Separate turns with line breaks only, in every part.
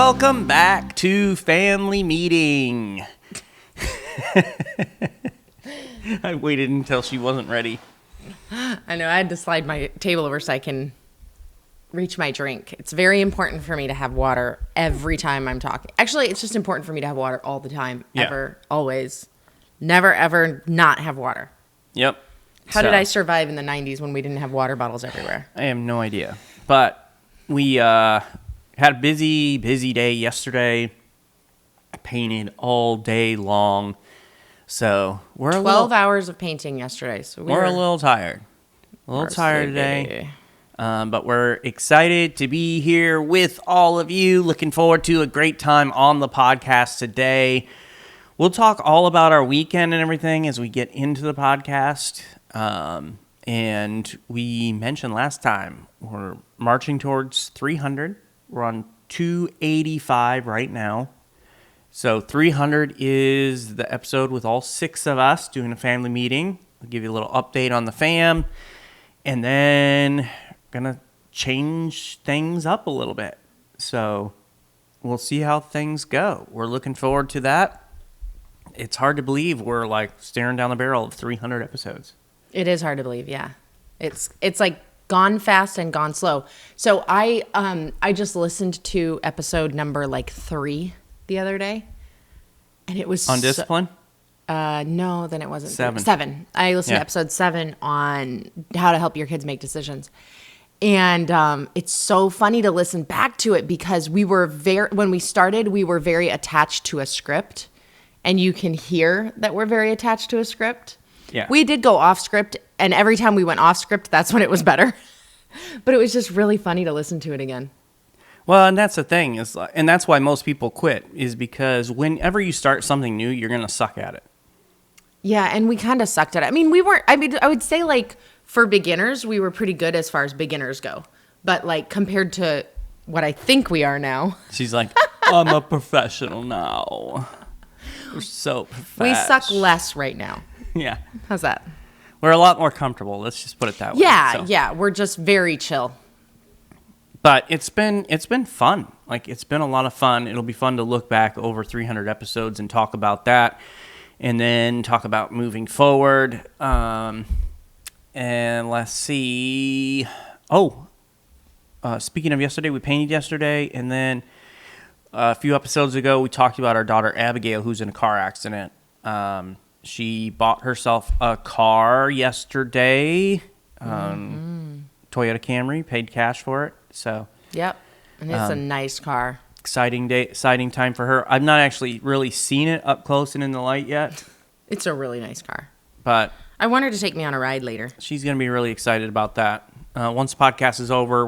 Welcome back to Family Meeting. I waited until she wasn't ready.
I know, I had to slide my table over so I can reach my drink. It's very important for me to have water every time I'm talking. Actually, it's just important for me to have water all the time, ever, always. Never, ever not have water.
Yep.
How did I survive in the 90s when we didn't have water bottles everywhere?
I have no idea. But we had a busy day yesterday. I painted all day long. So we're
12 hours of painting yesterday. So
we're a little tired. A little tired today. But we're excited to be here with all of you. Looking forward to a great time on the podcast today. We'll talk all about our weekend and everything as we get into the podcast. And we mentioned last time, we're marching towards 300. We're on 285 right now. So 300 is the episode with all 6 of us doing a family meeting. I'll give you a little update on the fam. And then gonna change things up a little bit. So we'll see how things go. We're looking forward to that. It's hard to believe we're like staring down the barrel of 300 episodes.
It is hard to believe, yeah. It's like gone fast and gone slow. So I just listened to episode number 3 the other day, and it was
on discipline.
No, then it wasn't
7.
I listened to episode 7 on how to help your kids make decisions, and it's so funny to listen back to it because when we started, we were very attached to a script, and you can hear that we're very attached to a script.
Yeah.
We did go off script, and every time we went off script, that's when it was better. But it was just really funny to listen to it again.
Well, and that's the thing and that's why most people quit, is because whenever you start something new, you're going to suck at it.
Yeah, and we kind of sucked at it. I would say for beginners, we were pretty good as far as beginners go. But compared to what I think we are now.
She's like, I'm a professional now. We're so professional.
We suck less right now.
Yeah.
How's that?
We're a lot more comfortable. Let's just put it that way.
Yeah. We're just very chill.
But it's been fun. It's been a lot of fun. It'll be fun to look back over 300 episodes and talk about that, and then talk about moving forward. And let's see. Speaking of yesterday, we painted yesterday, and then a few episodes ago, we talked about our daughter Abigail, who's in a car accident. She bought herself a car yesterday, Toyota Camry, paid cash for it. So
yep, and it's a nice car.
Exciting day, exciting time for her. I've not actually really seen it up close and in the light yet.
It's a really nice car.
But
I want her to take me on a ride later.
She's going to be really excited about that. Once the podcast is over,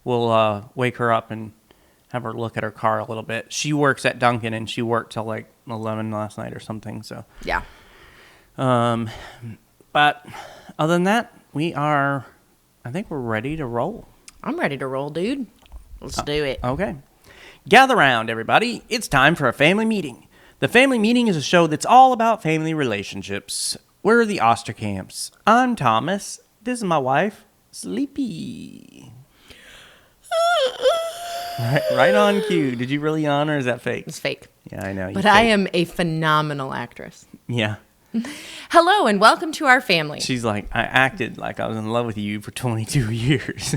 we'll wake her up and have her look at her car a little bit. She works at Dunkin', and she worked till 11 last night or something. So
yeah.
But other than that, I think we're ready to roll.
I'm ready to roll, dude. Let's do it.
Okay. Gather round, everybody. It's time for a family meeting. The Family Meeting is a show that's all about family relationships. We're the Osterkamps. I'm Thomas. This is my wife, Sleepy. Right on cue. Did you really yawn, or is that fake?
It's fake.
Yeah, I know.
But I am a phenomenal actress.
Yeah.
Hello, and welcome to our family.
She's like, I acted like I was in love with you for 22 years.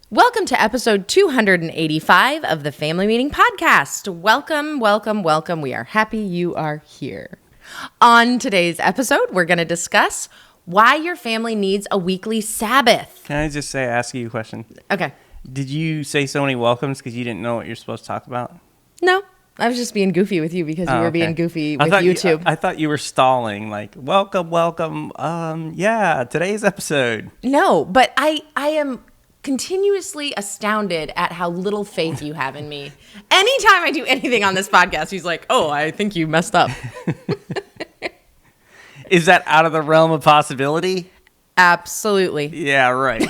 Welcome to episode 285 of the Family Meeting Podcast. Welcome, welcome, welcome. We are happy you are here. On today's episode, we're going to discuss why your family needs a weekly Sabbath.
Can I just ask you a question?
Okay.
Did you say so many welcomes because you didn't know what you're supposed to talk about?
No. I was just being goofy with you because you were being goofy with YouTube.
I thought you were stalling, welcome. Yeah, today's episode.
No, but I am continuously astounded at how little faith you have in me. Anytime I do anything on this podcast, he's like, oh, I think you messed up.
Is that out of the realm of possibility?
Absolutely.
Yeah, right.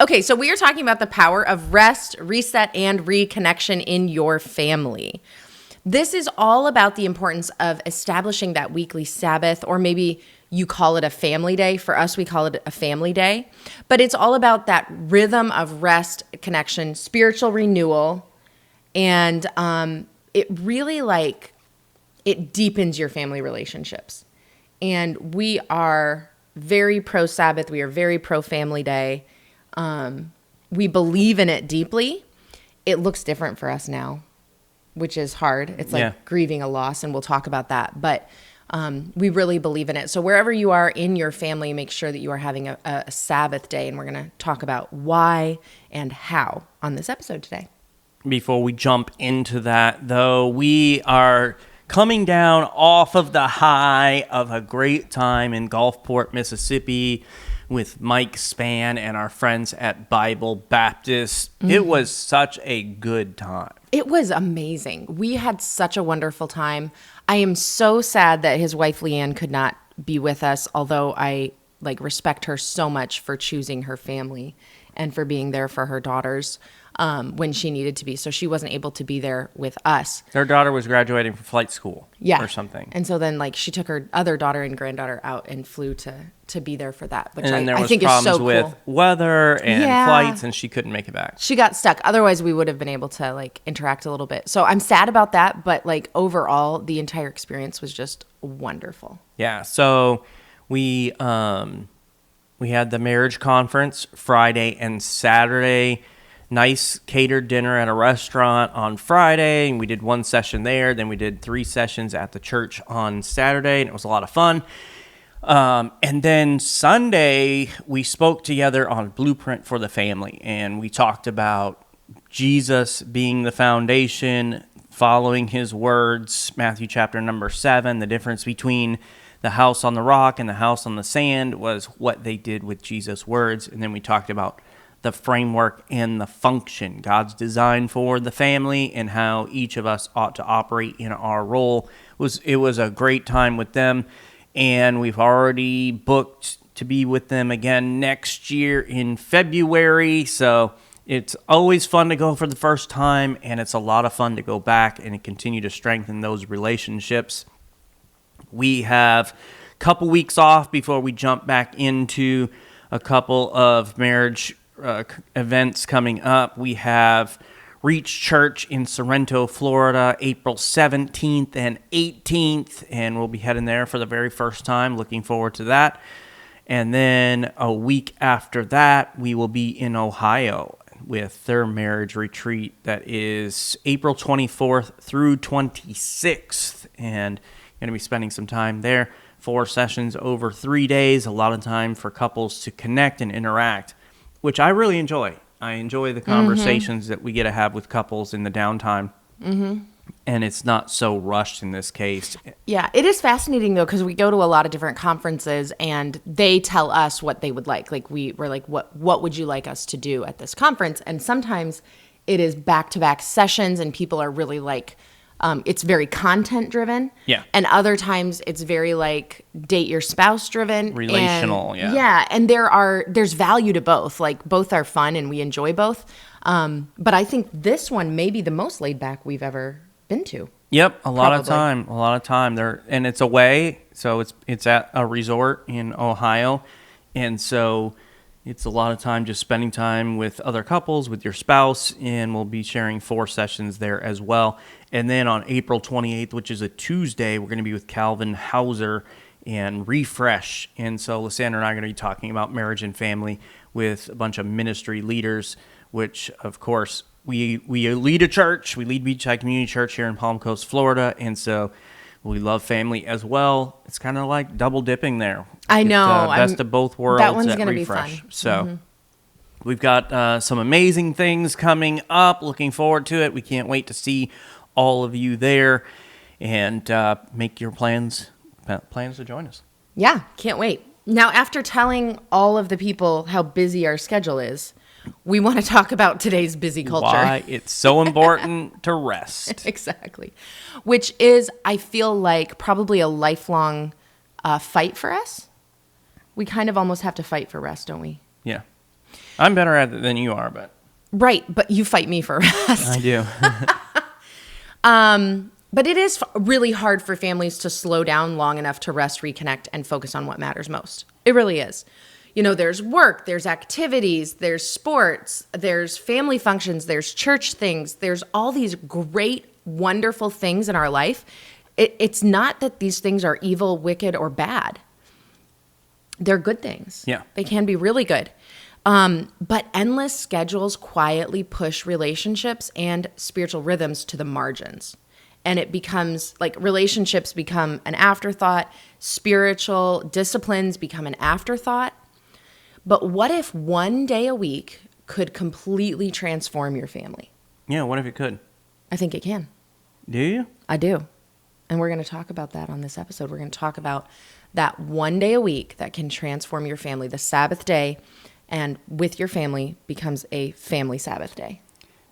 Okay, so we are talking about the power of rest, reset, and reconnection in your family. This is all about the importance of establishing that weekly Sabbath, or maybe you call it a family day. For us, we call it a family day. But it's all about that rhythm of rest, connection, spiritual renewal. And it really it deepens your family relationships. And we are very pro Sabbath. We are very pro family day. We believe in it deeply. It looks different for us now, which is hard. It's like grieving a loss, and we'll talk about that. But we really believe in it. So wherever you are in your family, make sure that you are having a Sabbath day. And we're going to talk about why and how on this episode today.
Before we jump into that, though, we are coming down off of the high of a great time in Gulfport, Mississippi, with Mike Spann and our friends at Bible Baptist. Mm-hmm. It was such a good time.
It was amazing. We had such a wonderful time. I am so sad that his wife Leanne could not be with us, although I respect her so much for choosing her family and for being there for her daughters when she needed to be. So she wasn't able to be there with us.
Her daughter was graduating from flight school or something.
And so then she took her other daughter and granddaughter out and flew to be there for that, which
and
I think is so cool.
With weather and flights, and she couldn't make it back.
She got stuck. Otherwise, we would have been able to interact a little bit. So I'm sad about that, but overall, the entire experience was just wonderful.
Yeah. So we had the marriage conference Friday and Saturday. Nice catered dinner at a restaurant on Friday, and we did one session there. Then we did 3 sessions at the church on Saturday, and it was a lot of fun. And then Sunday, we spoke together on Blueprint for the Family, and we talked about Jesus being the foundation, following his words, Matthew chapter number 7, the difference between the house on the rock and the house on the sand was what they did with Jesus' words. And then we talked about the framework and the function God's design for the family and how each of us ought to operate in our role. It was a great time with them, and we've already booked to be with them again next year in February. So it's always fun to go for the first time, and it's a lot of fun to go back and continue to strengthen those relationships. We have a couple weeks off before we jump back into a couple of marriage events coming up. We have Reach Church in Sorrento, Florida, April 17th and 18th, and we'll be heading there for the very first time. Looking forward to that. And then a week after that, we will be in Ohio with their marriage retreat that is April 24th through 26th, and going to be spending some time there. 4 sessions over 3 days, a lot of time for couples to connect and interact, which I really enjoy. I enjoy the conversations that we get to have with couples in the downtime. Mm-hmm. And it's not so rushed in this case.
Yeah, it is fascinating, though, because we go to a lot of different conferences, and they tell us what they would like. We're like, what would you like us to do at this conference? And sometimes it is back-to-back sessions, and people are really it's very content driven.
Yeah.
And other times it's very date your spouse driven.
Relational,
and, yeah. And there's value to both. Both are fun and we enjoy both. But I think this one may be the most laid back we've ever been to.
Yep. A lot of time there, and it's away. So it's at a resort in Ohio. And so it's a lot of time just spending time with other couples, with your spouse, and we'll be sharing 4 sessions there as well. And then on April 28th, which is a Tuesday, we're going to be with Calvin Hauser and Refresh. And so Lysandra and I are going to be talking about marriage and family with a bunch of ministry leaders, which, of course, we lead a church. We lead Beachside Community Church here in Palm Coast, Florida. And so we love family as well. It's kind of like double dipping there.
I know.
Best of both worlds.
That one's going to be fun.
So we've got some amazing things coming up. Looking forward to it. We can't wait to see all of you there, and make your plans to join us.
Yeah, can't wait. Now, after telling all of the people how busy our schedule is, we want to talk about today's busy culture.
Why it's so important to rest.
Exactly. Which is, I feel like, probably a lifelong fight for us. We kind of almost have to fight for rest, don't we?
Yeah. I'm better at it than you are, but...
Right, but you fight me for rest.
I do.
But it is really hard for families to slow down long enough to rest, reconnect, and focus on what matters most. It really is. You know, there's work, there's activities, there's sports, there's family functions, there's church things, there's all these great, wonderful things in our life. It's not that these things are evil, wicked, or bad. They're good things.
Yeah.
They can be really good. But endless schedules quietly push relationships and spiritual rhythms to the margins. And it becomes like relationships become an afterthought, spiritual disciplines become an afterthought. But what if one day a week could completely transform your family?
Yeah, what if it could?
I think it can.
Do you?
I do. And we're going to talk about that on this episode. We're going to talk about that one day a week that can transform your family, the Sabbath day, and with your family becomes a family Sabbath day.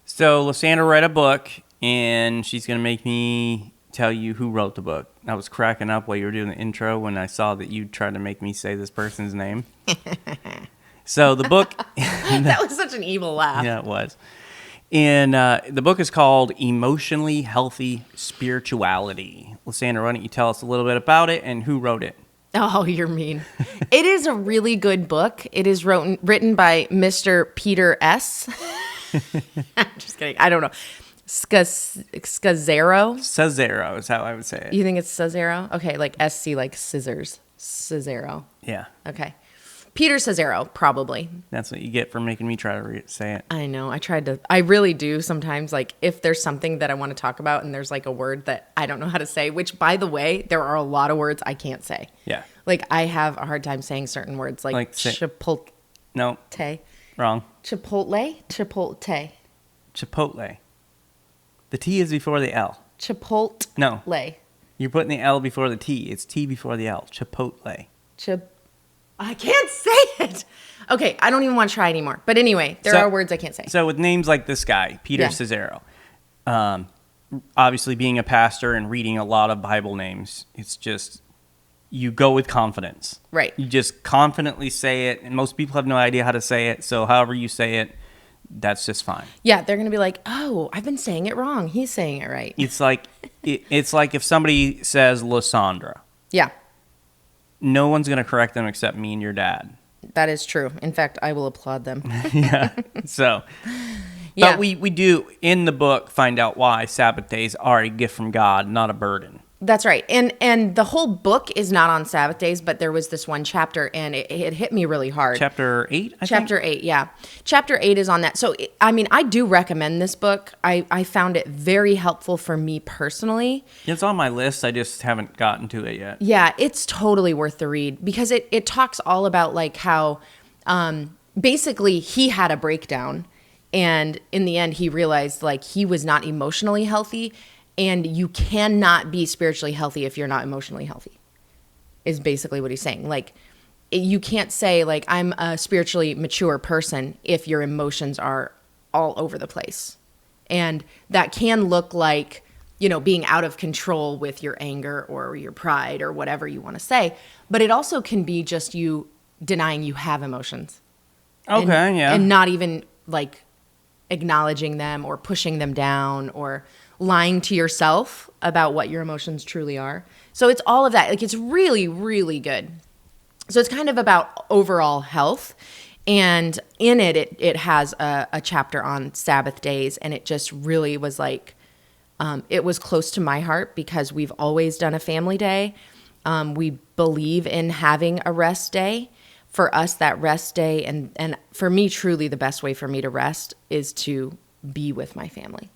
So Lysandra read a book, and she's going to make me tell you who wrote the book. I was cracking up while you were doing the intro when I saw that you tried to make me say this person's name. So the book...
That was such an evil laugh.
Yeah, it was. And the book is called Emotionally Healthy Spirituality. Lysandra, why don't you tell us a little bit about it and who wrote it?
Oh, you're mean. It is a really good book. It is written by Mr. Peter S. I'm just kidding. I don't know. Scazzaro?
Scazzaro is how I would say it.
You think it's Scazzaro? Okay, like SC, like scissors. Scazzaro.
Yeah.
Okay. Peter Scazzaro, probably.
That's what you get for making me try to say it.
I know. I really do sometimes. Like, if there's something that I want to talk about and there's like a word that I don't know how to say, which, by the way, there are a lot of words I can't say.
Yeah.
Like, I have a hard time saying certain words, like chipotle.
No. Wrong.
Chipotle? Chipotle.
Chipotle. The T is before the L.
Chipotle.
No. You're putting the L before the T. It's T before the L. Chipotle.
I can't say it. Okay, I don't even want to try anymore. But anyway, there are words I can't say.
So with names like this guy, Peter Scazzaro, obviously being a pastor and reading a lot of Bible names, it's just, you go with confidence.
Right.
You just confidently say it, and most people have no idea how to say it, so however you say it, that's just fine.
Yeah, they're going to be like, oh, I've been saying it wrong. He's saying it right.
It's like if somebody says Lysandra.
Yeah.
No one's going to correct them except me and your dad.
That is true. In fact, I will applaud them.
Yeah. So, but we do, in the book, find out why Sabbath days are a gift from God, not a burden.
That's right. And the whole book is not on Sabbath days, but there was this one chapter, and it hit me really hard.
Chapter 8, I think?
Chapter 8, yeah. Chapter 8 is on that. So, I do recommend this book. I found it very helpful for me personally.
It's on my list. I just haven't gotten to it yet.
Yeah, it's totally worth the read because it talks all about like how basically he had a breakdown, and in the end he realized like he was not emotionally healthy. And you cannot be spiritually healthy if you're not emotionally healthy, is basically what he's saying. Like, you can't say, like, I'm a spiritually mature person if your emotions are all over the place. And that can look like, you know, being out of control with your anger or your pride or whatever you want to say. But it also can be just you denying you have emotions.
Okay, yeah.
And not even, like, acknowledging them or pushing them down or lying to yourself about what your emotions truly are. So it's all of that. Like, it's really, really good. So it's kind of about overall health. And in it has a chapter on Sabbath days. And it just really was like, it was close to my heart because we've always done a family day. We believe in having a rest day. For us, that rest day, and for me, truly the best way for me to rest is to be with my family.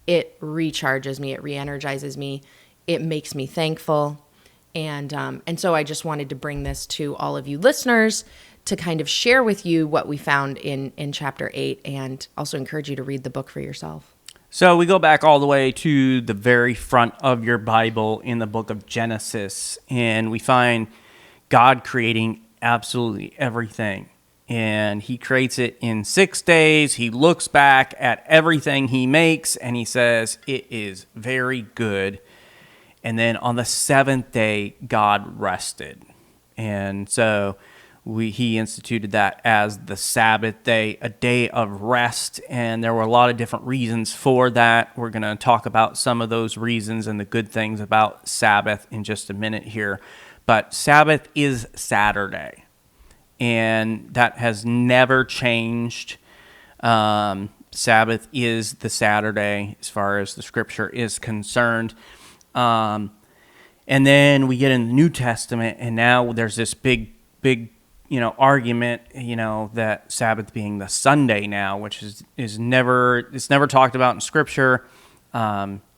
It recharges me. It re-energizes me. It makes me thankful. And so I just wanted to bring this to all of you listeners to kind of share with you what we found in chapter 8 and also encourage you to read the book for yourself.
So we go back all the way to the very front of your Bible in the book of Genesis, and we find God creating absolutely everything. And he creates it in 6 days. He looks back at everything he makes and he says, it is very good. And then on the 7th day, God rested. And so he instituted that as the Sabbath day, a day of rest, and there were a lot of different reasons for that. We're going to talk about some of those reasons and the good things about Sabbath in just a minute here. But Sabbath is Saturday, and that has never changed. Sabbath is the Saturday as far as the Scripture is concerned. And then we get in the New Testament, and now there's this big argument, that Sabbath being the Sunday now, which is never talked about in Scripture.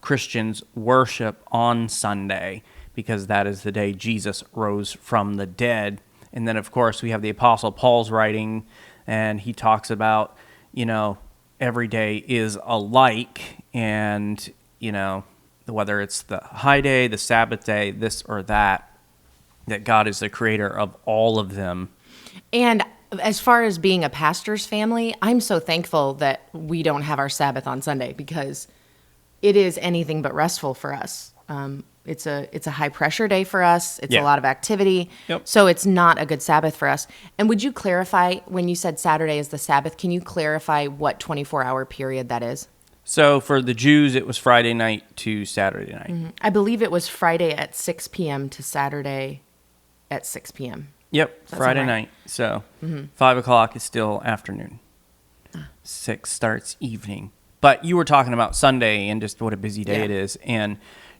Christians worship on Sunday because that is the day Jesus rose from the dead. And then, of course, we have the Apostle Paul's writing, and he talks about, every day is alike, and, whether it's the high day, the Sabbath day, this or that God is the creator of all of them.
And as far as being a pastor's family, I'm so thankful that we don't have our Sabbath on Sunday, because it is anything but restful for us. It's a high pressure day for us. It's a lot of activity.
Yep.
So it's not a good Sabbath for us. And would you clarify, when you said Saturday is the Sabbath, can you clarify what 24-hour period that is?
So for the Jews, it was Friday night to Saturday night.
Mm-hmm. I believe it was Friday at 6 p.m. to Saturday at 6 p.m.
Yep, Friday night. So 5 o'clock is still afternoon. 6 starts evening. But you were talking about Sunday and just what a busy day it is. And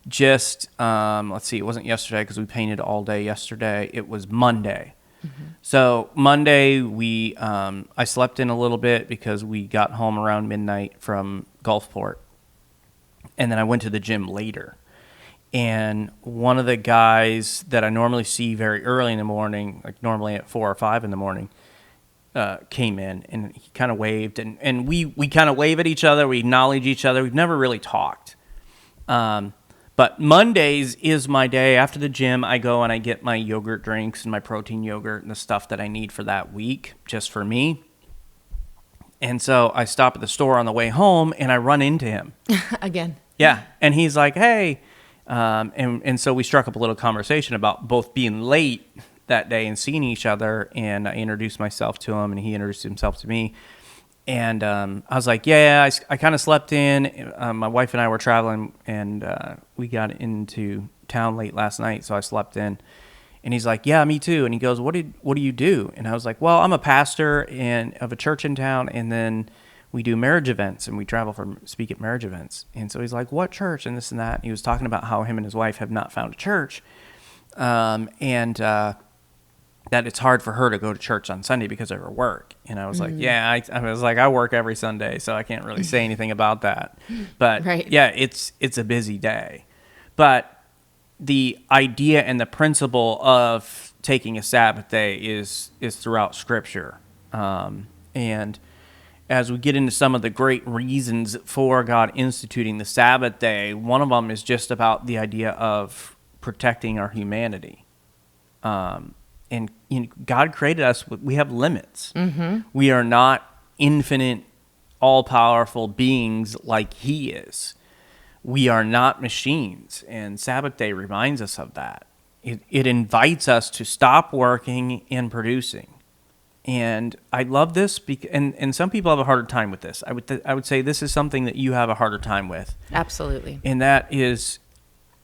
just, let's see, it wasn't yesterday because we painted all day yesterday. It was Monday. Mm-hmm. So Monday, I slept in a little bit because we got home around midnight from Gulfport. And then I went to the gym later. And one of the guys that I normally see very early in the morning, like normally at 4 or 5 in the morning, came in, and he kind of waved, and we kind of wave at each other. We acknowledge each other. We've never really talked. But Mondays is my day. After the gym, I go and I get my yogurt drinks and my protein yogurt and the stuff that I need for that week, just for me. And so I stop at the store on the way home, and I run into him.
Again.
Yeah. And he's like, hey. And so we struck up a little conversation about both being late that day and seeing each other. And I introduced myself to him, and he introduced himself to me. And I was like, I kind of slept in. My wife and I were traveling, and we got into town late last night, so I slept in. And he's like, yeah, me too. And he goes, what do you do? And I was like, well, I'm a pastor of a church in town, and then we do marriage events, and we travel for speak at marriage events. And so he's like, what church? And this and that. And he was talking about how him and his wife have not found a church, and that it's hard for her to go to church on Sunday because of her work. And I was like, I work every Sunday, so I can't really say anything about that. But it's a busy day. But the idea and the principle of taking a Sabbath day is throughout Scripture. And as we get into some of the great reasons for God instituting the Sabbath day, one of them is just about the idea of protecting our humanity. And God created us, we have limits. Mm-hmm. We are not infinite, all-powerful beings like He is. We are not machines, and Sabbath day reminds us of that. It invites us to stop working and producing. And I love this, and some people have a harder time with this. I would say this is something that you have a harder time with.
Absolutely.
And that is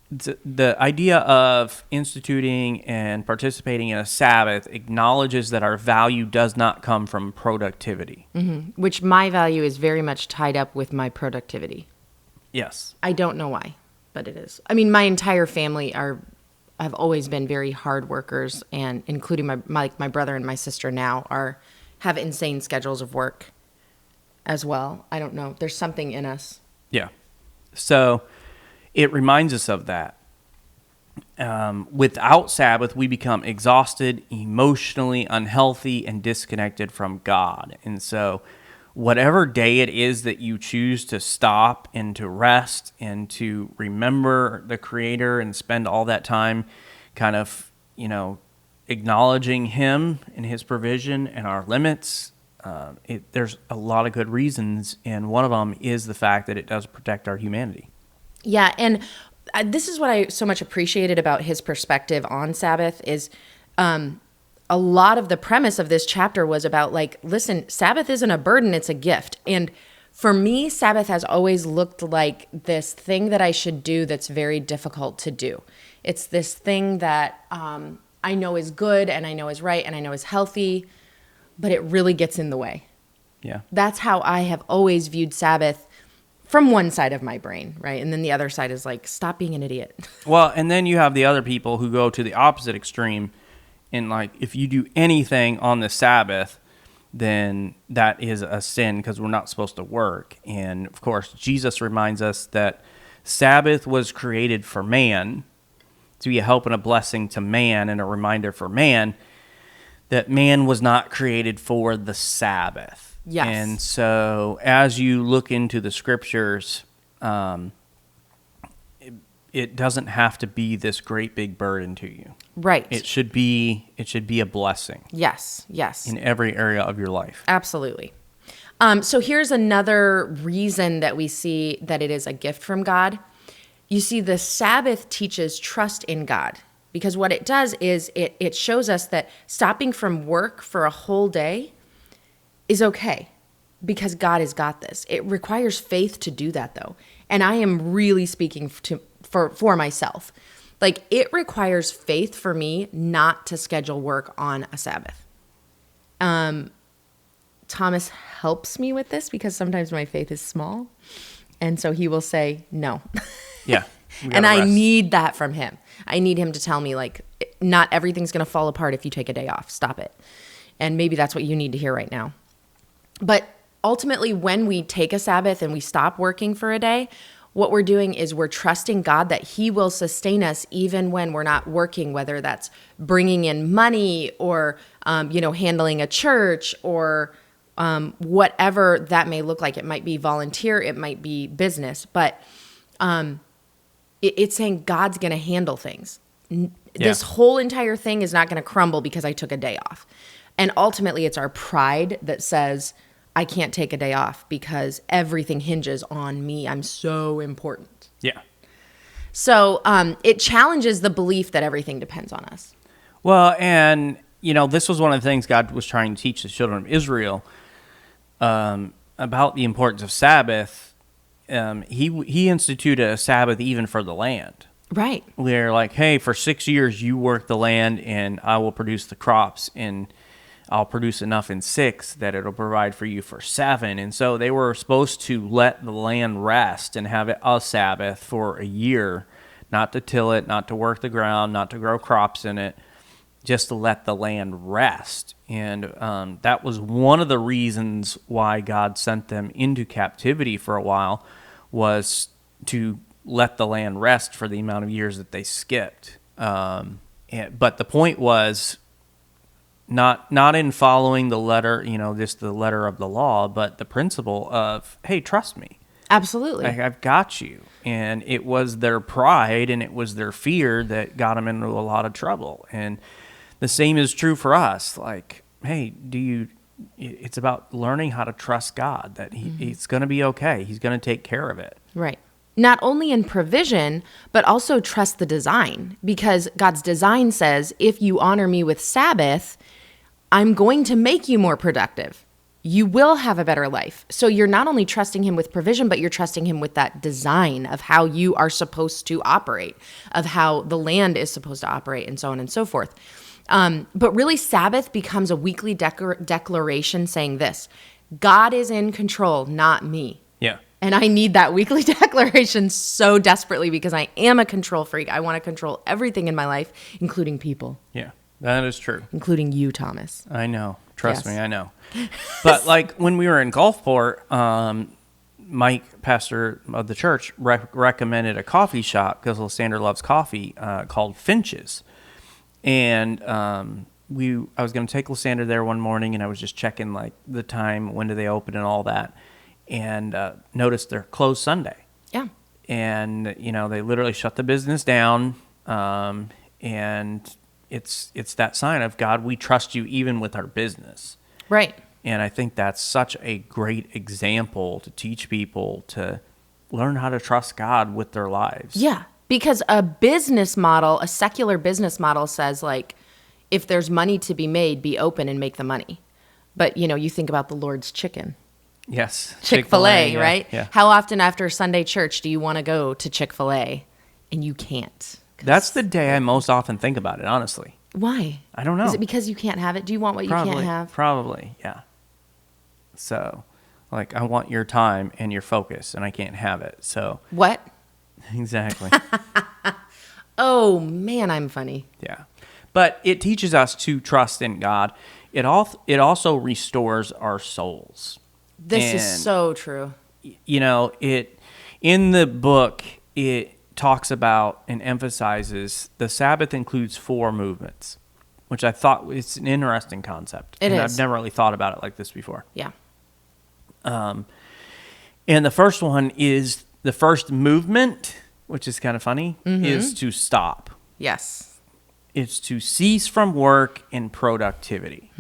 the idea of instituting and participating in a Sabbath acknowledges that our value does not come from productivity.
Mm-hmm. Which my value is very much tied up with my productivity.
Yes.
I don't know why, but it is. I mean, my entire family have always been very hard workers, and including my brother and my sister now have insane schedules of work as well. I don't know. There's something in us.
Yeah. So it reminds us of that. Without Sabbath, we become exhausted, emotionally unhealthy, and disconnected from God. And so whatever day it is that you choose to stop and to rest and to remember the Creator and spend all that time kind of, acknowledging Him and His provision and our limits, there's a lot of good reasons, and one of them is the fact that it does protect our humanity.
Yeah, and this is what I so much appreciated about his perspective on Sabbath is a lot of the premise of this chapter was about like, listen, Sabbath isn't a burden, it's a gift. And for me, Sabbath has always looked like this thing that I should do that's very difficult to do. It's this thing that I know is good and I know is right and I know is healthy, but it really gets in the way.
Yeah.
That's how I have always viewed Sabbath from one side of my brain, right? And then the other side is like, stop being an idiot.
Well, and then you have the other people who go to the opposite extreme. And like, if you do anything on the Sabbath, then that is a sin because we're not supposed to work. And of course, Jesus reminds us that Sabbath was created for man, to be a help and a blessing to man and a reminder for man that man was not created for the Sabbath.
Yes.
And so as you look into the scriptures, it doesn't have to be this great big burden to you.
Right.
It should be a blessing.
Yes.
In every area of your life.
Absolutely. So here's another reason that we see that it is a gift from God. You see, the Sabbath teaches trust in God, because what it does is it shows us that stopping from work for a whole day is okay because God has got this. It requires faith to do that, though. And I am really speaking for myself. Like, it requires faith for me not to schedule work on a Sabbath. Thomas helps me with this because sometimes my faith is small. And so he will say, no.
Yeah.
And I need that from him. I need him to tell me, like, not everything's going to fall apart if you take a day off. Stop it. And maybe that's what you need to hear right now. But ultimately, when we take a Sabbath and we stop working for a day, what we're doing is we're trusting God that he will sustain us even when we're not working, whether that's bringing in money or, handling a church or whatever that may look like. It might be volunteer, it might be business, but it's saying God's going to handle things. This whole entire thing is not going to crumble because I took a day off. And ultimately, it's our pride that says, I can't take a day off because everything hinges on me. I'm so important.
Yeah.
So it challenges the belief that everything depends on us.
Well, and, this was one of the things God was trying to teach the children of Israel about the importance of Sabbath. He instituted a Sabbath even for the land.
Right.
Where like, hey, for 6 years you work the land and I will produce the crops and I'll produce enough in 6 that it'll provide for you for 7. And so they were supposed to let the land rest and have a Sabbath for a year, not to till it, not to work the ground, not to grow crops in it, just to let the land rest. And that was one of the reasons why God sent them into captivity for a while, was to let the land rest for the amount of years that they skipped. But the point was not in following the letter, just the letter of the law, but the principle of, hey, trust me.
Absolutely.
I've got you. And it was their pride and it was their fear that got them into a lot of trouble. And the same is true for us. Like, hey, it's about learning how to trust God, that it's going to be okay. He's going to take care of it.
Right. Not only in provision, but also trust the design, because God's design says, if you honor me with Sabbath, I'm going to make you more productive. You will have a better life. So you're not only trusting him with provision, but you're trusting him with that design of how you are supposed to operate, of how the land is supposed to operate, and so on and so forth. But really, Sabbath becomes a weekly declaration saying this: God is in control, not me.
Yeah.
And I need that weekly declaration so desperately because I am a control freak. I want to control everything in my life, including people.
Yeah, that is true.
Including you, Thomas.
I know. Trust me, I know.
But
like when we were in Gulfport, Mike, pastor of the church, recommended a coffee shop because Lysandra loves coffee, called Finch's. And I was going to take Lysandra there one morning, and I was just checking like the time, when do they open and all that, and noticed they're closed Sunday.
Yeah.
And they literally shut the business down, and it's that sign of, God, we trust you even with our business.
Right.
And I think that's such a great example to teach people to learn how to trust God with their lives.
Yeah. Because a business model, a secular business model says, like, if there's money to be made, be open and make the money. But, you think about the Lord's chicken.
Yes.
Chick-fil-A, right?
Yeah.
How often after Sunday church do you want to go to Chick-fil-A and you can't?
That's the day I most often think about it, honestly.
Why?
I don't know.
Is it because you can't have it? Do you want what you can't have?
Probably, yeah. So, like, I want your time and your focus, and I can't have it. So
What?
Exactly.
Oh, man, I'm funny.
Yeah. But it teaches us to trust in God. It also restores our souls.
This is so true.
It in the book, it talks about and emphasizes the Sabbath includes 4 movements, which I thought it's an interesting concept.
It is.
I've never really thought about it like this before.
Yeah.
And the first one is the first movement, which is kind of funny, is to stop.
Yes.
It's to cease from work and productivity.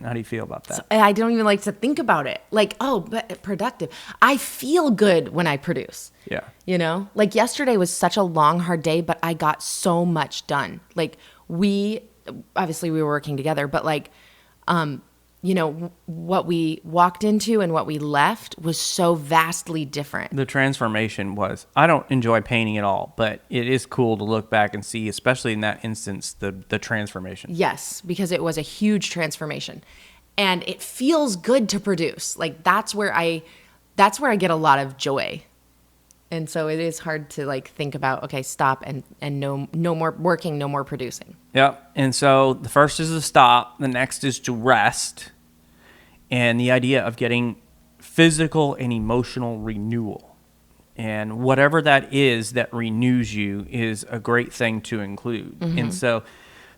How do you feel about that?
So I don't even like to think about it. Like, but productive. I feel good when I produce.
Yeah.
Like yesterday was such a long, hard day, but I got so much done. Like obviously we were working together, but like, what we walked into and what we left was so vastly different.
The transformation was, I don't enjoy painting at all, but it is cool to look back and see, especially in that instance, the transformation.
Yes, because it was a huge transformation. And it feels good to produce. Like that's where I get a lot of joy. And so it is hard to like think about, okay, stop and no more working, no more producing.
Yep. And so the first is to stop, the next is to rest, and the idea of getting physical and emotional renewal. And whatever that is that renews you is a great thing to include. And so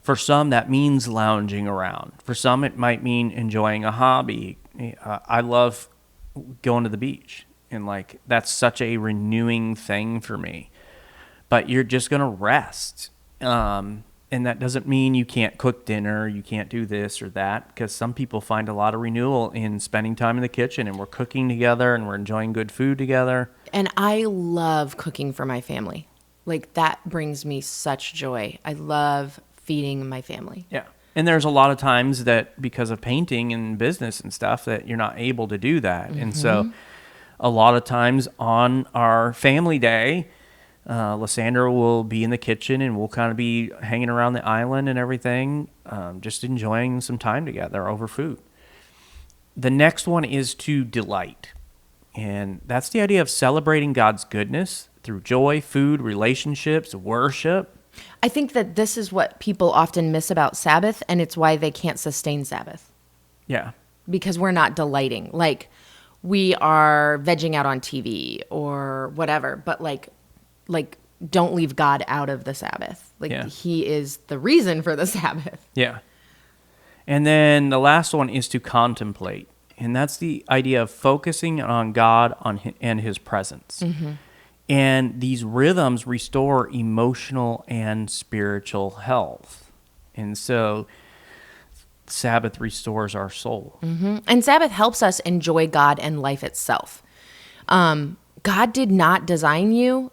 for some, that means lounging around. For some, it might mean enjoying a hobby. I love going to the beach. And like, that's such a renewing thing for me. But you're just going to rest. And that doesn't mean you can't cook dinner, you can't do this or that, because some people find a lot of renewal in spending time in the kitchen, and we're cooking together and we're enjoying good food together.
And I love cooking for my family. Like that brings me such joy. I love feeding my family.
Yeah. And there's a lot of times that because of painting and business and stuff that you're not able to do that. And so a lot of times on our family day, Lysandra will be in the kitchen and we'll kind of be hanging around the island and everything, just enjoying some time together over food. The next one is to delight. And that's the idea of celebrating God's goodness through joy, food, relationships, worship.
I think that this is what people often miss about Sabbath, and it's why they can't sustain Sabbath.
Yeah.
Because we're not delighting. Like we are vegging out on TV or whatever, but like don't leave God out of the Sabbath. Like he is the reason for the Sabbath.
Yeah. And then the last one is to contemplate. And that's the idea of focusing on God and his presence. And these rhythms restore emotional and spiritual health. And so Sabbath restores our soul.
And Sabbath helps us enjoy God and life itself. God did not design you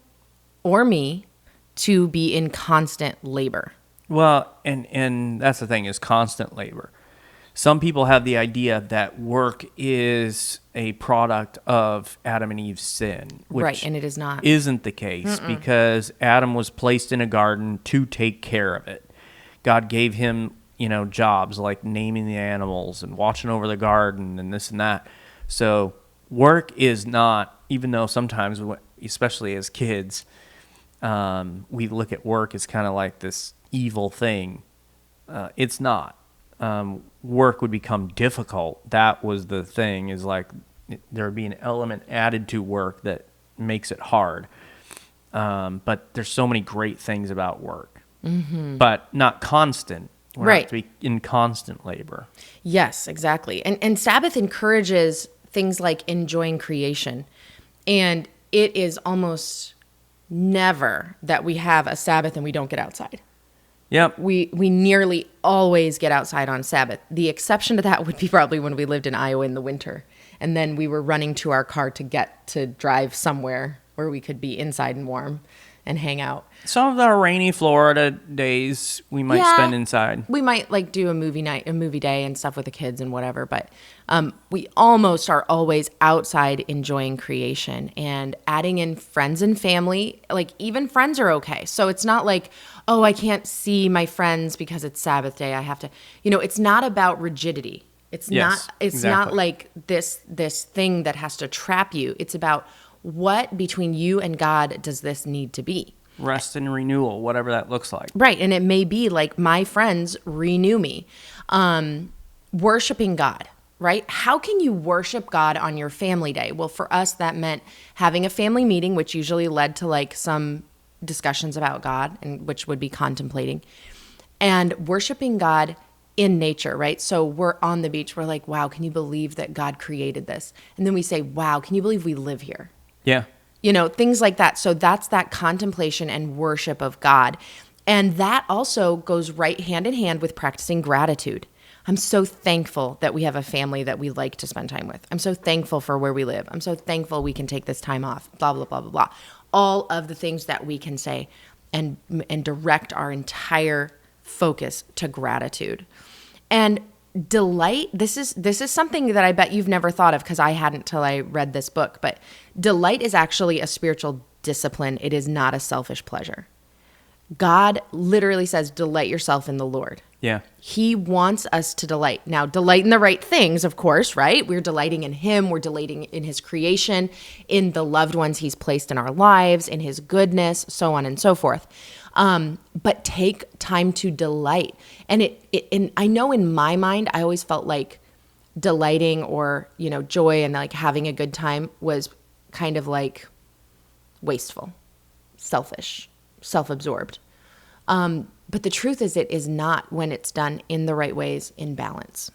or me to be in constant labor.
Well, and that's the thing, is constant labor. Some people have the idea that work is a product of Adam and Eve's sin, which
right, and it is not.
Isn't the case, because Adam was placed in a garden to take care of it. God gave him, jobs like naming the animals and watching over the garden and this and that. So work is not, even though sometimes, especially as kids, we look at work as kind of like this evil thing. It's not. Work would become difficult. That was the thing, is like there would be an element added to work that makes it hard. But there's so many great things about work, but not constant. We're not to be in constant labor.
Yes, exactly. And Sabbath encourages things like enjoying creation. And it is almost never that we have a Sabbath and we don't get outside.
Yep.
We nearly always get outside on Sabbath. The exception to that would be probably when we lived in Iowa in the winter. And then we were running to our car to get to drive somewhere where we could be inside and warm. and hang out.
Some of the rainy Florida days we might spend inside.
We might like do a movie night, a movie day and stuff with the kids and whatever. But we almost are always outside enjoying creation and adding in friends and family. Like even friends are okay. So it's not like, oh, I can't see my friends because it's Sabbath day. I have to, it's not about rigidity. It's not like this thing that has to trap you. It's about what between you and God does this need to be?
Rest and renewal, whatever that looks like.
Right. And it may be like my friends renew me. Worshiping God, right? How can you worship God on your family day? Well, for us, that meant having a family meeting, which usually led to like some discussions about God, and which would be contemplating, and worshiping God in nature, right? So we're on the beach. We're like, wow, can you believe that God created this? And then we say, wow, can you believe we live here?
Yeah.
Things like that. So that's that contemplation and worship of God. And that also goes right hand in hand with practicing gratitude. I'm so thankful that we have a family that we like to spend time with. I'm so thankful for where we live. I'm so thankful we can take this time off, blah, blah, blah, blah, blah. All of the things that we can say and direct our entire focus to gratitude. And delight, this is something that I bet you've never thought of, because I hadn't till I read this book, but delight is actually a spiritual discipline. It is not a selfish pleasure. God literally says, delight yourself in the Lord.
Yeah.
He wants us to delight. Now, delight in the right things, of course, right? We're delighting in him. We're delighting in his creation, in the loved ones he's placed in our lives, in his goodness, so on and so forth. But take time to delight. And and I know in my mind, I always felt like delighting or, joy and like having a good time was kind of like wasteful, selfish, self-absorbed. But the truth is, it is not when it's done in the right ways, in balance.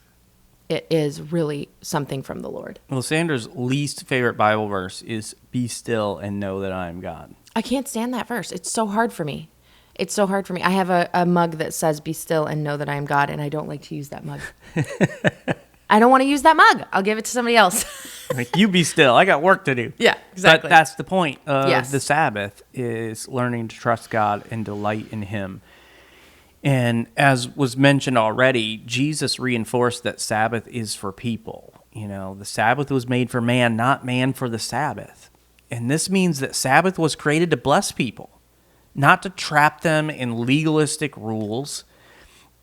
It is really something from the Lord.
Well, Sandra's least favorite Bible verse is "Be still and know that I am God."
I can't stand that verse. It's so hard for me. I have a mug that says, "Be still and know that I am God," and I don't like to use that mug. I don't want to use that mug. I'll give it to somebody else.
Like, you be still. I got work to do.
Yeah, exactly.
But that's the point of the Sabbath, is learning to trust God and delight in him. And as was mentioned already, Jesus reinforced that Sabbath is for people. The Sabbath was made for man, not man for the Sabbath. And this means that Sabbath was created to bless people, not to trap them in legalistic rules.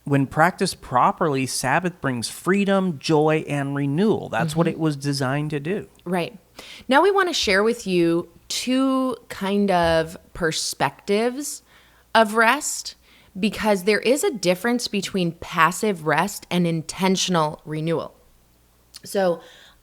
When practiced properly, Sabbath brings freedom, joy, and renewal. That's what it was designed to do.
Right. Now we want to share with you two kind of perspectives of rest, because there is a difference between passive rest and intentional renewal. So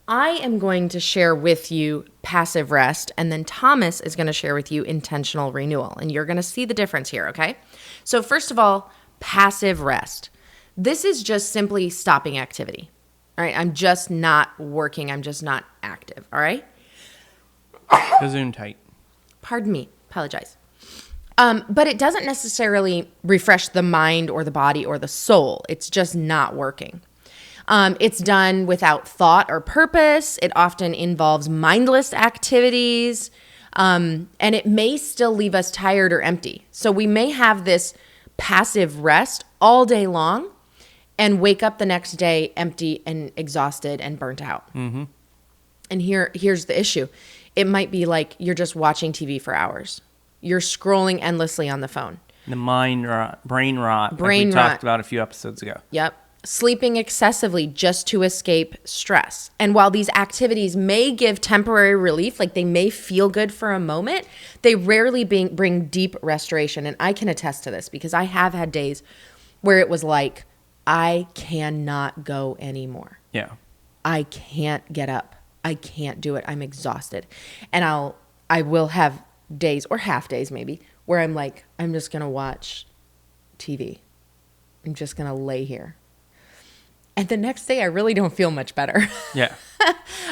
I am going to share with you passive rest, and then Thomas is going to share with you intentional renewal. And you're going to see the difference here, okay? So first of all, passive rest. This is just simply stopping activity. All right, I'm just not working. I'm just not active, all right?
Gesundheit.
Pardon me. Apologize. But it doesn't necessarily refresh the mind or the body or the soul. It's just not working. It's done without thought or purpose. It often involves mindless activities, and it may still leave us tired or empty. So we may have this passive rest all day long and wake up the next day empty and exhausted and burnt out. Mm-hmm. And here's the issue. It might be like you're just watching TV for hours. You're scrolling endlessly on the phone.
The brain rot, like we talked about a few episodes ago.
Yep. Sleeping excessively just to escape stress. And while these activities may give temporary relief, like they may feel good for a moment, they rarely bring deep restoration. And I can attest to this because I have had days where it was like, I cannot go anymore.
Yeah.
I can't get up. I can't do it. I'm exhausted. And I will have days or half days maybe where I'm like, I'm just going to watch TV. I'm just going to lay here. And the next day I really don't feel much better.
Yeah.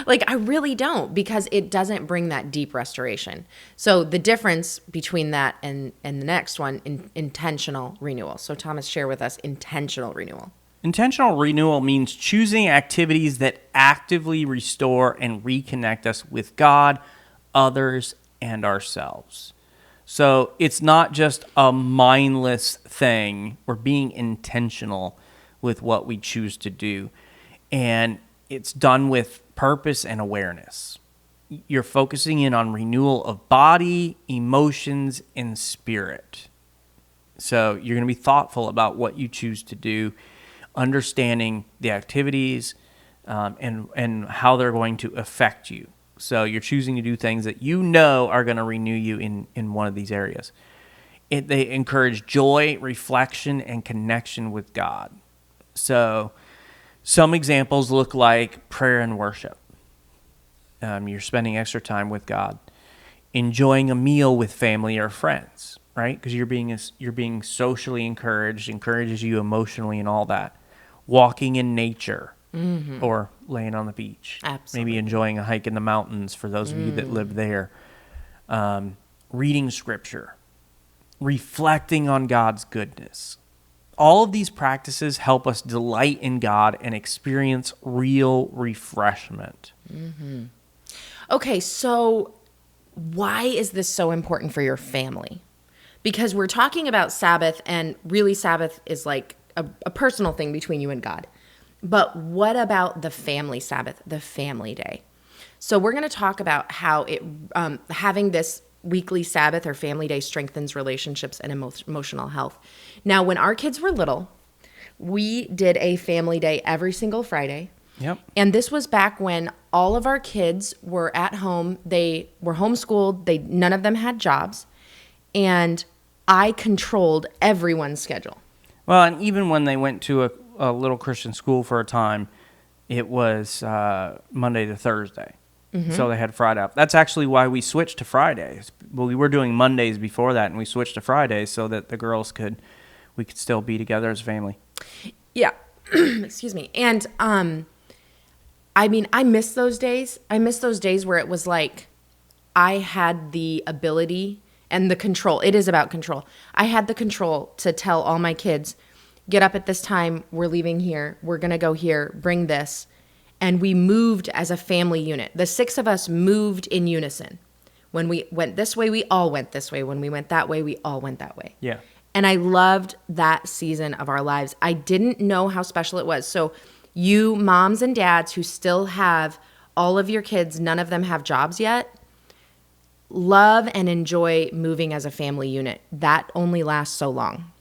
Like I really don't, because it doesn't bring that deep restoration. So the difference between that and the next one, intentional renewal. So Thomas, share with us intentional renewal.
Intentional renewal means choosing activities that actively restore and reconnect us with God, others, and ourselves. So it's not just a mindless thing. We're being intentional with what we choose to do. And it's done with purpose and awareness. You're focusing in on renewal of body, emotions, and spirit. So you're going to be thoughtful about what you choose to do, understanding the activities and how they're going to affect you. So you're choosing to do things that you know are going to renew you in one of these areas. They encourage joy, reflection, and connection with God. So some examples look like prayer and worship. You're spending extra time with God. Enjoying a meal with family or friends, right? Because you're being socially encouraged, encourages you emotionally and all that. Walking in nature. Mm-hmm. Or laying on the beach.
Absolutely.
Maybe enjoying a hike in the mountains for those of you that live there. Reading scripture. Reflecting on God's goodness. All of these practices help us delight in God and experience real refreshment.
Mm-hmm. Okay, so why is this so important for your family? Because we're talking about Sabbath, and really Sabbath is like a personal thing between you and God. But what about the family Sabbath, the family day? So we're going to talk about how having this weekly Sabbath or family day strengthens relationships and emotional health. Now, when our kids were little, we did a family day every single Friday.
Yep.
And this was back when all of our kids were at home. They were homeschooled. None of them had jobs. And I controlled everyone's schedule.
Well, and even when they went to a little Christian school for a time, it was Monday to Thursday. Mm-hmm. So they had Friday off. That's actually why we switched to Fridays. Well, we were doing Mondays before that, and we switched to Fridays so that the girls we could still be together as a family.
Yeah. Excuse me. And I mean, I miss those days. I miss those days where it was like I had the ability and the control. It is about control. I had the control to tell all my kids, get up at this time, we're leaving here, we're going to go here, bring this. And we moved as a family unit. The 6 of us moved in unison. When we went this way, we all went this way. When we went that way, we all went that way.
Yeah.
And I loved that season of our lives. I didn't know how special it was. So you moms and dads who still have all of your kids, none of them have jobs yet, love and enjoy moving as a family unit. That only lasts so long.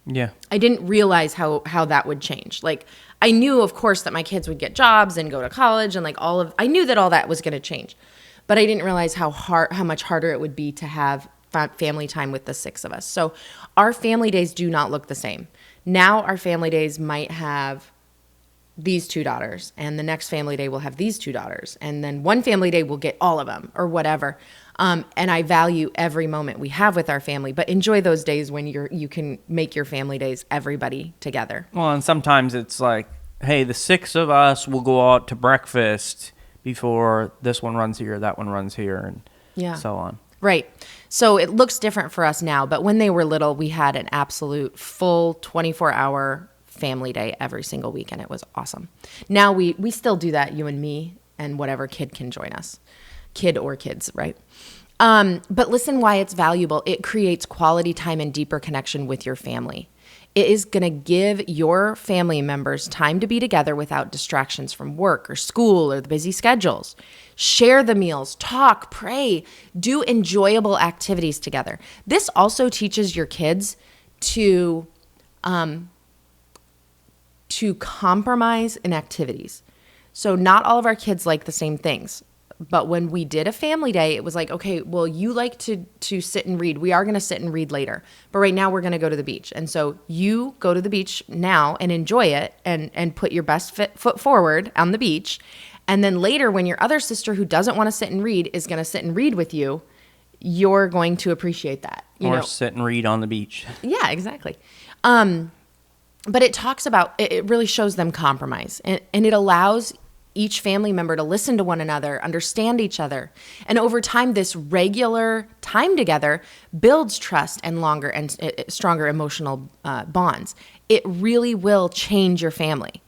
Yeah.
I didn't realize how that would change. Like, I knew, of course, that my kids would get jobs and go to college and I knew that all that was going to change. But I didn't realize how much harder it would be to have family time with the 6 of us. So our family days do not look the same. Now our family days might have these 2 daughters, and the next family day will have these 2 daughters, and then one family day will get all of them or whatever. And I value every moment we have with our family, but enjoy those days when you can make your family days everybody together.
Well, and sometimes it's like, hey, the 6 of us will go out to breakfast before this one runs here, that one runs here, and so on.
Right. So it looks different for us now, but when they were little, we had an absolute full 24-hour family day every single week, and it was awesome. Now we still do that, you and me, and whatever kid can join us. Kid or kids, right? But listen why it's valuable. It creates quality time and deeper connection with your family. It is going to give your family members time to be together without distractions from work or school or the busy schedules. Share the meals, talk, pray, do enjoyable activities together. This also teaches your kids to compromise in activities. So not all of our kids like the same things. But when we did a family day, it was like, okay, well, you like to sit and read. We are going to sit and read later. But right now we're going to go to the beach. And so you go to the beach now and enjoy it and put your best foot forward on the beach. And then later when your other sister who doesn't want to sit and read is going to sit and read with you, you're going to appreciate that.
Or sit and read on the beach.
Yeah, exactly. But it talks about, it really shows them compromise. And it allows each family member to listen to one another, understand each other. And over time, this regular time together builds trust and longer and stronger emotional bonds. It really will change your family.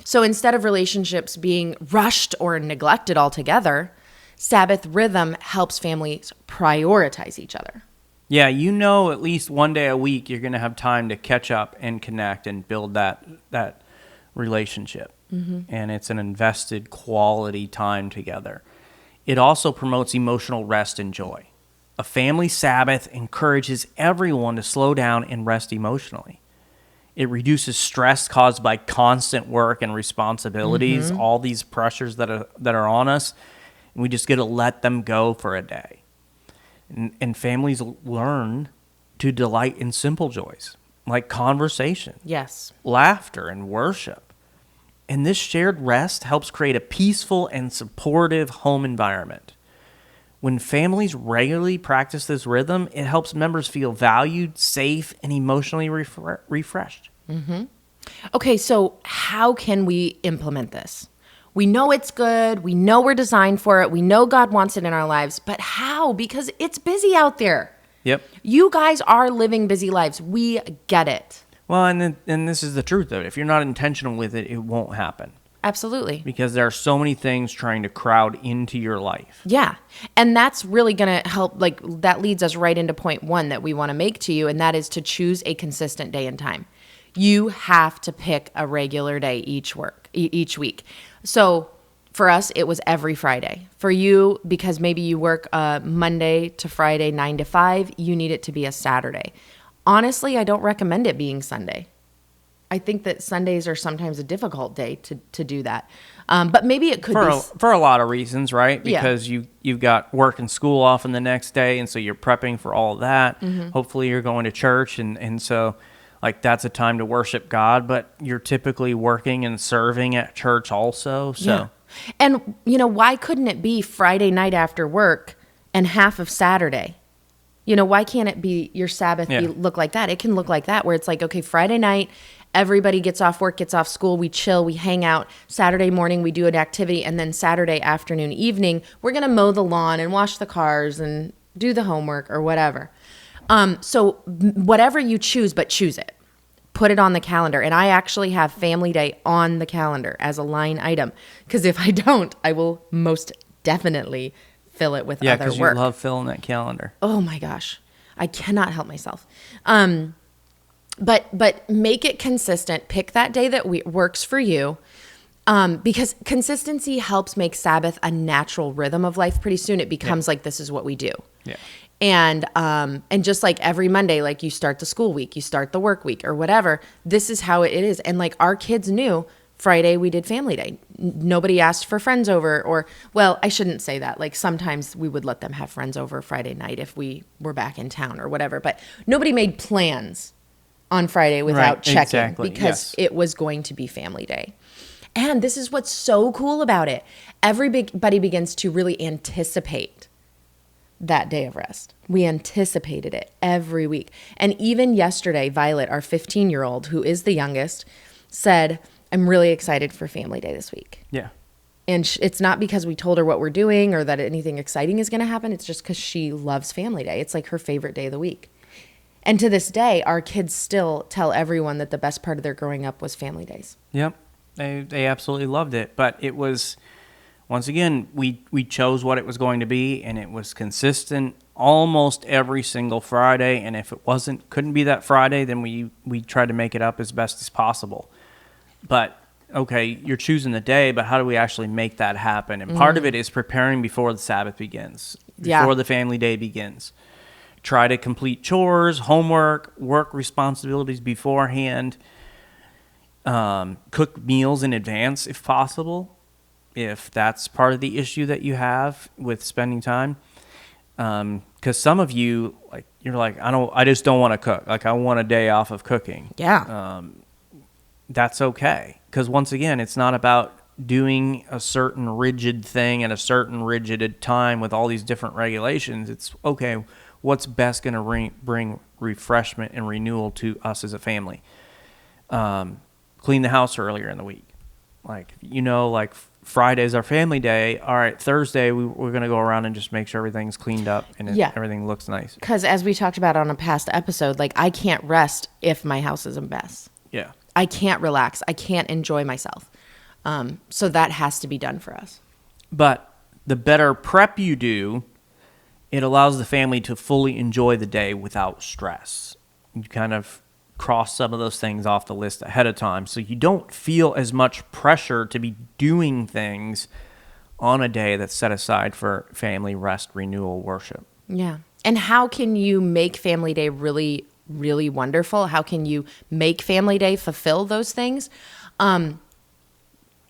So instead of relationships being rushed or neglected altogether, Sabbath rhythm helps families prioritize each other.
Yeah, at least one day a week you're going to have time to catch up and connect and build that relationship. Mm-hmm. And it's an invested quality time together. It also promotes emotional rest and joy. A family Sabbath encourages everyone to slow down and rest emotionally. It reduces stress caused by constant work and responsibilities,
Mm-hmm.
all these pressures that are on us, and we just get to let them go for a day. And families learn to delight in simple joys, like conversation,
Yes,
laughter, and worship. And this shared rest helps create a peaceful and supportive home environment. When families regularly practice this rhythm, it helps members feel valued, safe, and emotionally refreshed.
okay, so how can we implement this? We know it's good. We know we're designed for it. We know God wants it in our lives. But how? Because it's busy out there.
Yep.
You guys are living busy lives. We get it.
Well, and this is the truth of it. If you're not intentional with it, it won't happen.
Absolutely.
Because there are so many things trying to crowd into your life.
Yeah. And that's really going to help. Like, that leads us right into point one that we want to make to you, and that is to choose a consistent day and time. You have to pick a regular day each week. So for us, it was every Friday. For you, because maybe you work Monday to Friday, 9 to 5, you need it to be a Saturday. Honestly, I don't recommend it being Sunday. I think that Sundays are sometimes a difficult day to do that. But maybe it could be
for a lot of reasons, right?
Yeah.
Because you've got work and school off in the next day, and so you're prepping for all of that. Mm-hmm. Hopefully you're going to church, and so like that's a time to worship God, but you're typically working and serving at church also. So
Yeah. And why couldn't it be Friday night after work and half of Saturday? Why can't it be your Sabbath look like that? It can look like that, where it's like, okay, Friday night, everybody gets off work, gets off school, we chill, we hang out. Saturday morning, we do an activity, and then Saturday afternoon, evening, we're going to mow the lawn and wash the cars and do the homework or whatever. So whatever you choose, but choose it. Put it on the calendar. And I actually have Family Day on the calendar as a line item, because if I don't, I will most definitely fill it with other work.
Yeah, because you love filling that calendar.
Oh my gosh. I cannot help myself. But make it consistent. Pick that day that works for you, because consistency helps make Sabbath a natural rhythm of life. Pretty soon it becomes like, this is what we do.
Yeah.
And just like every Monday, like you start the school week, you start the work week or whatever, this is how it is. And like our kids knew Friday we did Family Day. Nobody asked for friends over, or, well, I shouldn't say that. Like sometimes we would let them have friends over Friday night if we were back in town or whatever, but nobody made plans on Friday without checking,
exactly.
because it was going to be Family Day. And this is what's so cool about it. Everybody begins to really anticipate that day of rest. We anticipated it every week. And even yesterday, Violet, our 15-year-old, who is the youngest, said, I'm really excited for Family Day this week.
Yeah.
And it's not because we told her what we're doing or that anything exciting is going to happen. It's just because she loves Family Day. It's like her favorite day of the week. And to this day, our kids still tell everyone that the best part of their growing up was Family Days.
Yep. They absolutely loved it. But it was, once again, we chose what it was going to be, and it was consistent almost every single Friday. And if it couldn't be that Friday, then we tried to make it up as best as possible. But, okay, you're choosing the day, but how do we actually make that happen? And part of it is preparing before the Sabbath begins, before the family day begins. Try to complete chores, homework, work responsibilities beforehand. Cook meals in advance if possible, if that's part of the issue that you have with spending time. Because some of you, like, you're like, I just don't want to cook. Like, I want a day off of cooking.
Yeah.
That's okay. Because once again, it's not about doing a certain rigid thing at a certain rigid time with all these different regulations. It's okay, what's best going to bring refreshment and renewal to us as a family. Clean the house earlier in the week. Like, like Friday's our family day. All right, Thursday we're going to go around and just make sure everything's cleaned up and everything looks nice.
Because as we talked about on a past episode, like, I can't rest if my house is a mess.
Yeah.
I can't relax. I can't enjoy myself. So that has to be done for us.
But the better prep you do it allows the family to fully enjoy the day without stress. You kind of cross some of those things off the list ahead of time, so you don't feel as much pressure to be doing things on a day that's set aside for family rest, renewal, worship.
Yeah. And how can you make Family Day really, really wonderful? How can you make Family Day fulfill those things?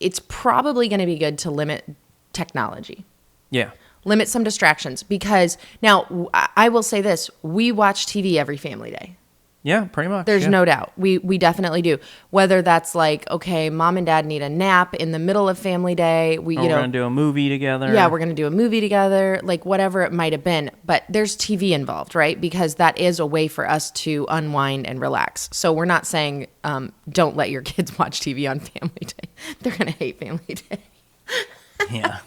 It's probably going to be good to limit technology.
Yeah.
Limit some distractions, because now I will say this, we watch TV every Family Day.
Yeah, pretty much.
There's no doubt. We definitely do. Whether that's like, okay, mom and dad need a nap in the middle of Family Day.
We're going to do a movie together.
Yeah, we're going to do a movie together, like whatever it might have been. But there's TV involved, right? Because that is a way for us to unwind and relax. So we're not saying don't let your kids watch TV on Family Day. They're going to hate Family Day.
Yeah.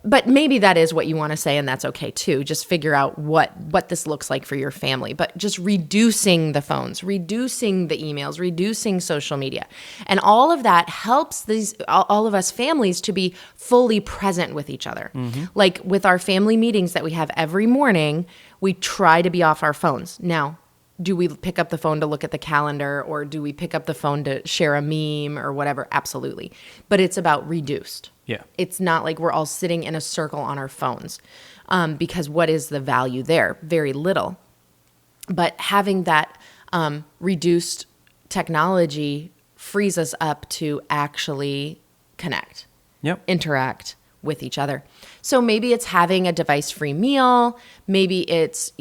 But maybe that is what you want to say, and that's okay too. Just figure out what this looks like for your family. But just reducing the phones, reducing the emails, reducing social media. And all of that helps all of us families to be fully present with each other. Mm-hmm. Like with our family meetings that we have every morning, we try to be off our phones. Now, do we pick up the phone to look at the calendar, or do we pick up the phone to share a meme or whatever? Absolutely. But it's about reduced.
Yeah.
It's not like we're all sitting in a circle on our phones, because what is the value there? Very little. But having that reduced technology frees us up to actually connect, interact with each other. So maybe it's having a device-free meal. Maybe it's,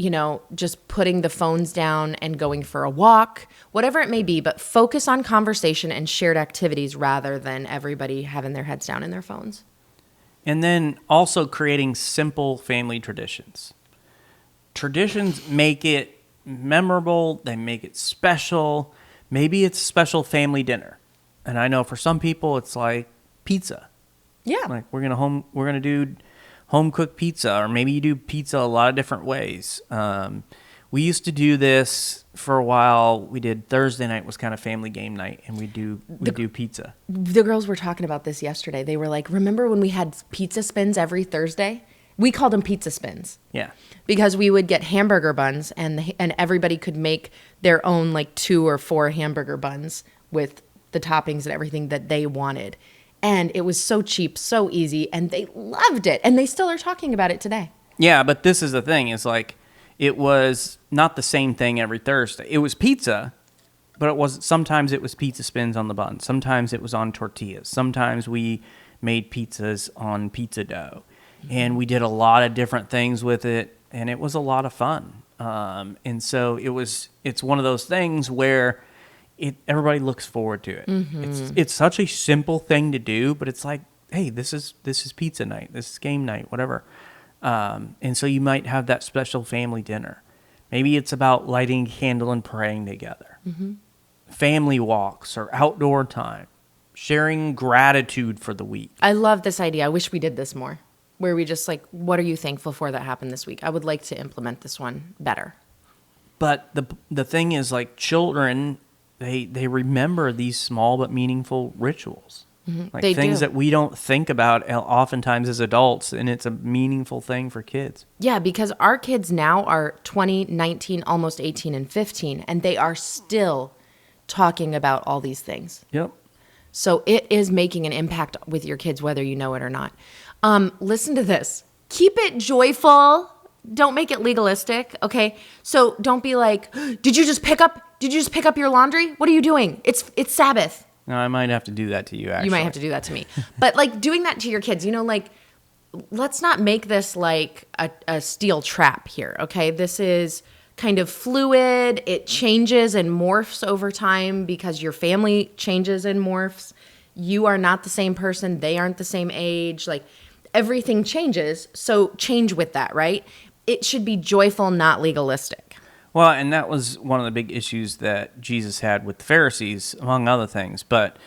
just putting the phones down and going for a walk, whatever it may be, but focus on conversation and shared activities rather than everybody having their heads down in their phones.
And then also creating simple family traditions. Traditions make it memorable. They make it special. Maybe it's a special family dinner. And I know for some people it's like pizza.
Yeah.
Like we're gonna do home cooked pizza, or maybe you do pizza a lot of different ways. We used to do this for a while. We did Thursday night was kind of family game night, and we do pizza.
The girls were talking about this yesterday. They were like, "Remember when we had pizza spins every Thursday? We called them pizza spins."
Yeah.
Because we would get hamburger buns, and everybody could make their own like 2 or 4 hamburger buns with the toppings and everything that they wanted. And it was so cheap, so easy, and they loved it. And they still are talking about it today.
Yeah, but this is the thing. Is like, it was not the same thing every Thursday. It was pizza, but sometimes it was pizza spins on the bun. Sometimes it was on tortillas. Sometimes we made pizzas on pizza dough. And we did a lot of different things with it, and it was a lot of fun. And so it's one of those things where everybody looks forward to it. Mm-hmm. It's such a simple thing to do, but it's like, hey, this is pizza night, this is game night, whatever. And so you might have that special family dinner. Maybe it's about lighting a candle and praying together. Mm-hmm. Family walks or outdoor time. Sharing gratitude for the week.
I love this idea. I wish we did this more, where we just like, what are you thankful for that happened this week? I would like to implement this one better.
But the thing is, like, children, they remember these small but meaningful rituals. Mm-hmm. Like they things that we don't think about oftentimes as adults, and it's a meaningful thing for kids.
Yeah, because our kids now are 20, 19, almost 18 and 15, and they are still talking about all these things.
Yep.
So it is making an impact with your kids, whether you know it or not. Listen to this. Keep it joyful. Don't make it legalistic. Okay. So don't be like, did you just pick up your laundry? What are you doing? It's Sabbath.
No, I might have to do that to you, actually.
You might have to do that to me. But like doing that to your kids, like, let's not make this like a steel trap here. Okay. This is kind of fluid. It changes and morphs over time because your family changes and morphs. You are not the same person. They aren't the same age. Like, everything changes. So change with that, right? It should be joyful, not legalistic.
Well, and that was one of the big issues that Jesus had with the Pharisees, among other things. But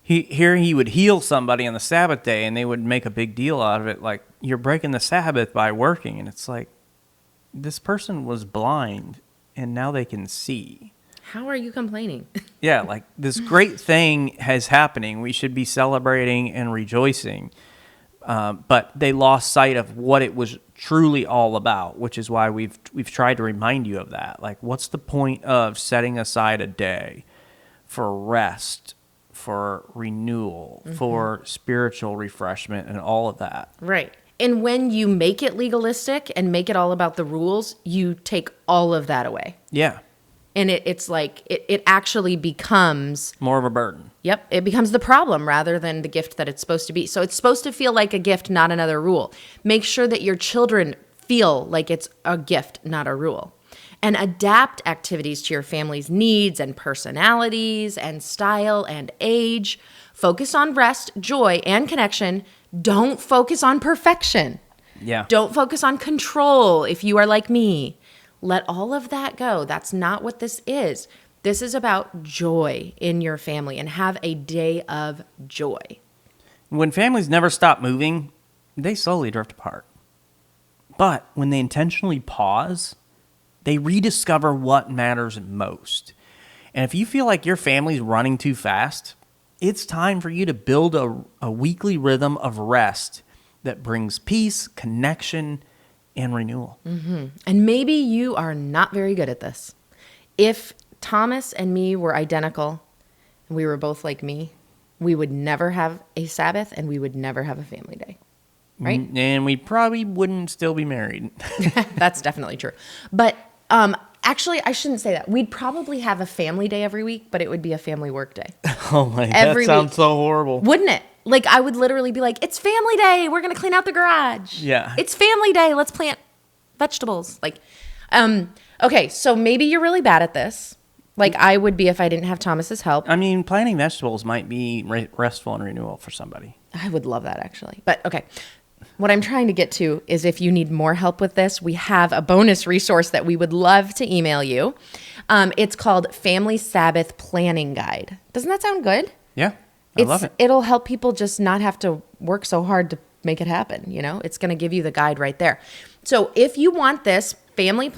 he would heal somebody on the Sabbath day, and they would make a big deal out of it. Like, you're breaking the Sabbath by working. And it's like, this person was blind, and now they can see.
How are you complaining?
Yeah, like, this great thing is happening. We should be celebrating and rejoicing. but they lost sight of what it was truly all about, which is why we've tried to remind you of that. Like, what's the point of setting aside a day for rest, for renewal, for spiritual refreshment, and all of that?
Right. And when you make it legalistic and make it all about the rules, you take all of that away.
Yeah.
And it's like, it actually becomes
more of a burden.
Yep. It becomes the problem rather than the gift that it's supposed to be. So it's supposed to feel like a gift, not another rule. Make sure that your children feel like it's a gift, not a rule. And adapt activities to your family's needs and personalities and style and age. Focus on rest, joy, and connection. Don't focus on perfection.
Yeah.
Don't focus on control if you are like me. Let all of that go. That's not what this is. This is about joy in your family, and have a day of joy.
When families never stop moving, they slowly drift apart. But when they intentionally pause, they rediscover what matters most. And if you feel like your family's running too fast, it's time for you to build a weekly rhythm of rest that brings peace, connection, and renewal.
Mm-hmm. And maybe you are not very good at this. If Thomas and me were identical, and we were both like me, we would never have a Sabbath and we would never have a family day. Right?
And we probably wouldn't still be married.
That's definitely true. But actually, I shouldn't say that. We'd probably have a family day every week, but it would be a family work day.
Oh my, that sounds so horrible.
Wouldn't it? Like, I would literally be like, it's family day. We're going to clean out the garage.
Yeah.
It's family day. Let's plant vegetables. Like, okay, so maybe you're really bad at this. Like I would be if I didn't have Thomas's help.
I mean, planting vegetables might be restful and renewal for somebody.
I would love that, actually. But okay, what I'm trying to get to is if you need more help with this, we have a bonus resource that we would love to email you. It's called Family Sabbath Planning Guide. Doesn't that sound good?
Yeah, I love it.
It'll help people just not have to work so hard to make it happen. You know, it's going to give you the guide right there. So if you want this family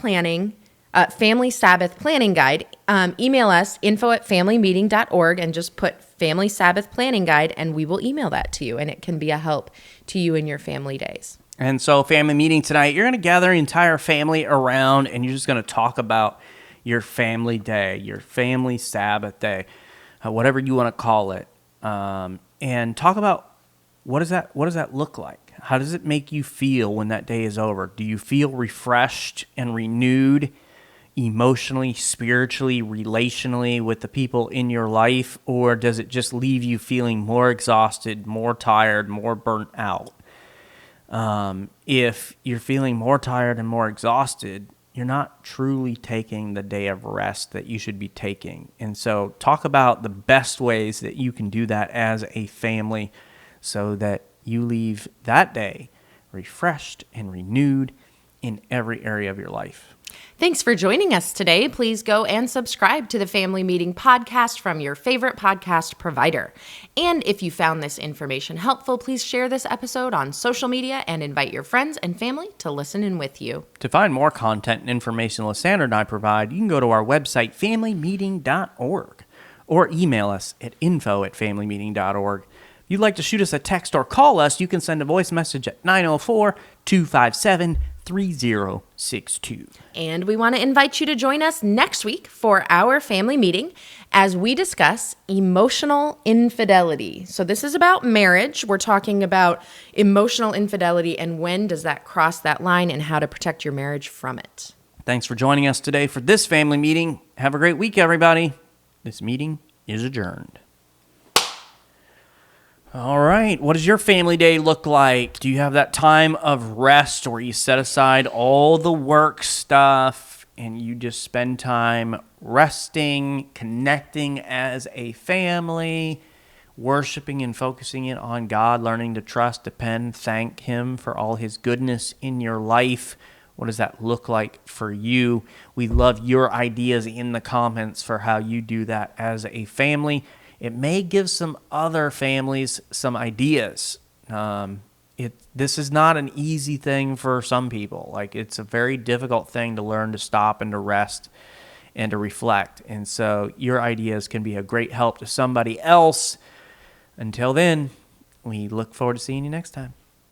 Sabbath planning guide, email us info@familymeeting.org and just put Family Sabbath Planning Guide, and we will email that to you, and it can be a help to you in your family days.
And so family meeting tonight, you're going to gather your entire family around, and you're just going to talk about your family day, your family Sabbath day, whatever you want to call it, and talk about what does that look like? How does it make you feel when that day is over? Do you feel refreshed and renewed emotionally, spiritually, relationally with the people in your life, or does it just leave you feeling more exhausted, more tired, more burnt out? If you're feeling more tired and more exhausted, you're not truly taking the day of rest that you should be taking. And so talk about the best ways that you can do that as a family so that you leave that day refreshed and renewed in every area of your life.
Thanks for joining us today. Please go and subscribe to the Family Meeting podcast from your favorite podcast provider. And if you found this information helpful, please share this episode on social media and invite your friends and family to listen in with you.
To find more content and information Lysandra and I provide, you can go to our website, familymeeting.org, or email us at info@familymeeting.org. If you'd like to shoot us a text or call us, you can send a voice message at 904-257-3062.
And we want to invite you to join us next week for our family meeting as we discuss emotional infidelity. So this is about marriage. We're talking about emotional infidelity and when does that cross that line and how to protect your marriage from it.
Thanks for joining us today for this family meeting. Have a great week, everybody. This meeting is adjourned. All right. What does your family day look like? Do you have that time of rest where you set aside all the work stuff and you just spend time resting, connecting as a family, worshiping and focusing it on God, learning to trust, depend, thank Him for all His goodness in your life? What does that look like for you? We love your ideas in the comments for how you do that as a family. It may give some other families some ideas. This is not an easy thing for some people. Like, it's a very difficult thing to learn to stop and to rest and to reflect. And so your ideas can be a great help to somebody else. Until then, we look forward to seeing you next time.